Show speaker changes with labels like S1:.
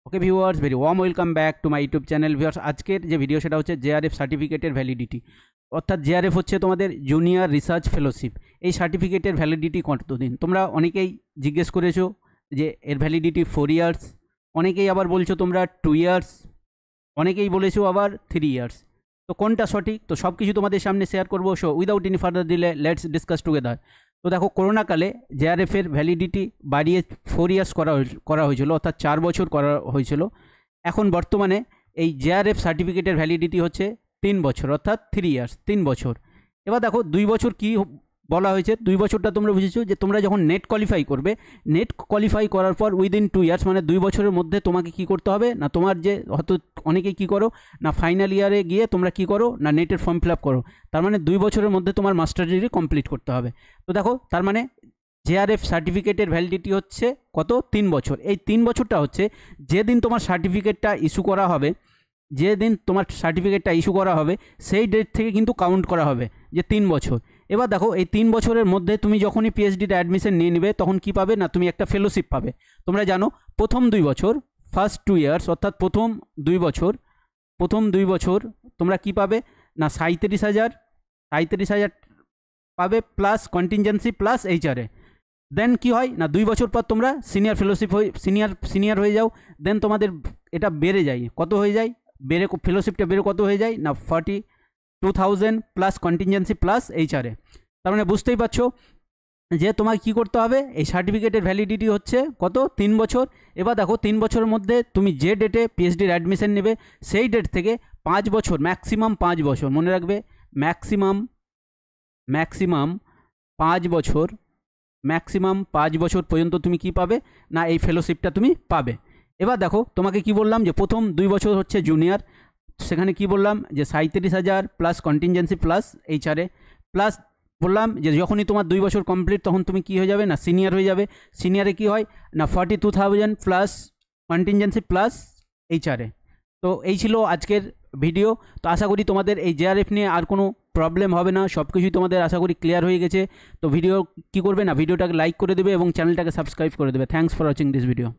S1: Okay viewers, very warm welcome back to my YouTube channel. Viewers, আজকের যে video সেটা হচ্ছে জেআরএফ সার্টিফিকেটের ভ্যালিডিটি। অর্থাৎ জেআরএফ হচ্ছে তোমাদের জুনিয়র রিসার্চ ফেলোশিপ। এই সার্টিফিকেটের ভ্যালিডিটি কতদিন? তোমরা অনেকেই জিজ্ঞেস করেছো যে এর ভ্যালিডিটি 4 ইয়ার্স, অনেকেই আবার বলছো তোমরা 2 ইয়ার্স, অনেকেই বলেছো আবার 3 ইয়ার্স। তো কোনটা সঠিক? তো সব কিছু তোমাদের সামনে শেয়ার করবো। So without any further delay let's discuss together. তো দেখো, করোনাকালে জেআরএফের ভ্যালিডিটি বাড়িয়ে 4 ইয়ার্স করা হয়েছিল, অর্থাৎ 4 বছর করা হয়েছিল। এখন বর্তমানে এই জেআরএফ সার্টিফিকেটের ভ্যালিডিটি হচ্ছে 3 বছর, অর্থাৎ 3 ইয়ার্স, 3 বছর। এবার দেখো 2 বছর কি বলা হয়েছে। 2 বছরটা তোমরা বুঝেছো যে তোমরা যখন নেট কোয়ালিফাই করবে, নেট কোয়ালিফাই করার পর উইদিন 2 ইয়ার্স মানে 2 বছরের মধ্যে তোমাকে কি করতে হবে না, তোমার যে হয়তো অনেকেই কী করো না, ফাইনাল ইয়ারে গিয়ে তোমরা কি করো না, নেটের ফর্ম ফিল আপ করো। তার মানে 2 বছরের মধ্যে তোমার মাস্টার ডিগ্রি কমপ্লিট করতে হবে। তো দেখো, তার মানে জেআরএফ সার্টিফিকেটের ভ্যালিডিটি হচ্ছে কত? 3 বছর। এই 3 বছরটা হচ্ছে যেদিন তোমার সার্টিফিকেটটা ইস্যু করা হবে, যেদিন তোমার সার্টিফিকেটটা ইস্যু করা হবে সেই ডেট থেকে কিন্তু কাউন্ট করা হবে যে 3 বছর। এবার দেখো, এই 3 বছরের মধ্যে তুমি যখনই পিএইচডিতে অ্যাডমিশন নিয়ে নেবে তখন কি পাবে না, তুমি একটা ফেলোশিপ পাবে। তোমরা জানো প্রথম 2 বছর, ফার্স্ট 2 ইয়ার্স, অর্থাৎ প্রথম 2 বছর তোমরা কি পাবে না, 37,000 পাবে, প্লাস কন্টিনজেন্সি প্লাস এইচআরএ। দেন কি হয় না, 2 বছর পর তোমরা সিনিয়র ফেলোশিপ সিনিয়র হয়ে যাও। দেন তোমাদের এটা বেড়ে যায়, কত হয়ে যায়, ফেলোশিপটা বেড়ে কত হয়ে যায় না, 42,000 প্লাস কন্টিনজেন্সি প্লাস এইচআরএ। তার মানে বুঝতেই পারছো যে তোমাকে কি করতে হবে, এই সার্টিফিকেটের ভ্যালিডিটি হচ্ছে কত? 3 বছর। এবার দেখো, 3 বছরের মধ্যে তুমি যে ডেটে পিএইচডির অ্যাডমিশন নেবে সেই ডেট থেকে 5 বছর, ম্যাক্সিমাম 5 বছর, মনে রাখবে, ম্যাক্সিমাম 5 বছর পর্যন্ত তুমি কি পাবে না, এই ফেলোশিপটা তুমি পাবে। এবার দেখো, তোমাকে কি বললাম যে প্রথম 2 বছর হচ্ছে জুনিয়র, সেখানে কি বললাম যে 37,000 plus contingency plus HRA, plus বললাম যে যখনই তোমার 2 বছর কমপ্লিট তখন তুমি কি হয়ে যাবে না, সিনিয়র হয়ে যাবে। সিনিয়রে কি হয় না, 42,000 প্লাস কন্টিনজেন্সি প্লাস এইচআরএ। তো এই ছিল আজকের ভিডিও। তো আশা করি তোমাদের এই জেআরএফ নিয়ে আর কোনো প্রবলেম হবে না, সব কিছুই তোমাদের আশা করি ক্লিয়ার হয়ে গেছে। তো ভিডিও কি করবে না, ভিডিওটাকে লাইক করে দেবে এবং চ্যানেলটাকে সাবস্ক্রাইব করে দেবে। Thanks for watching this video.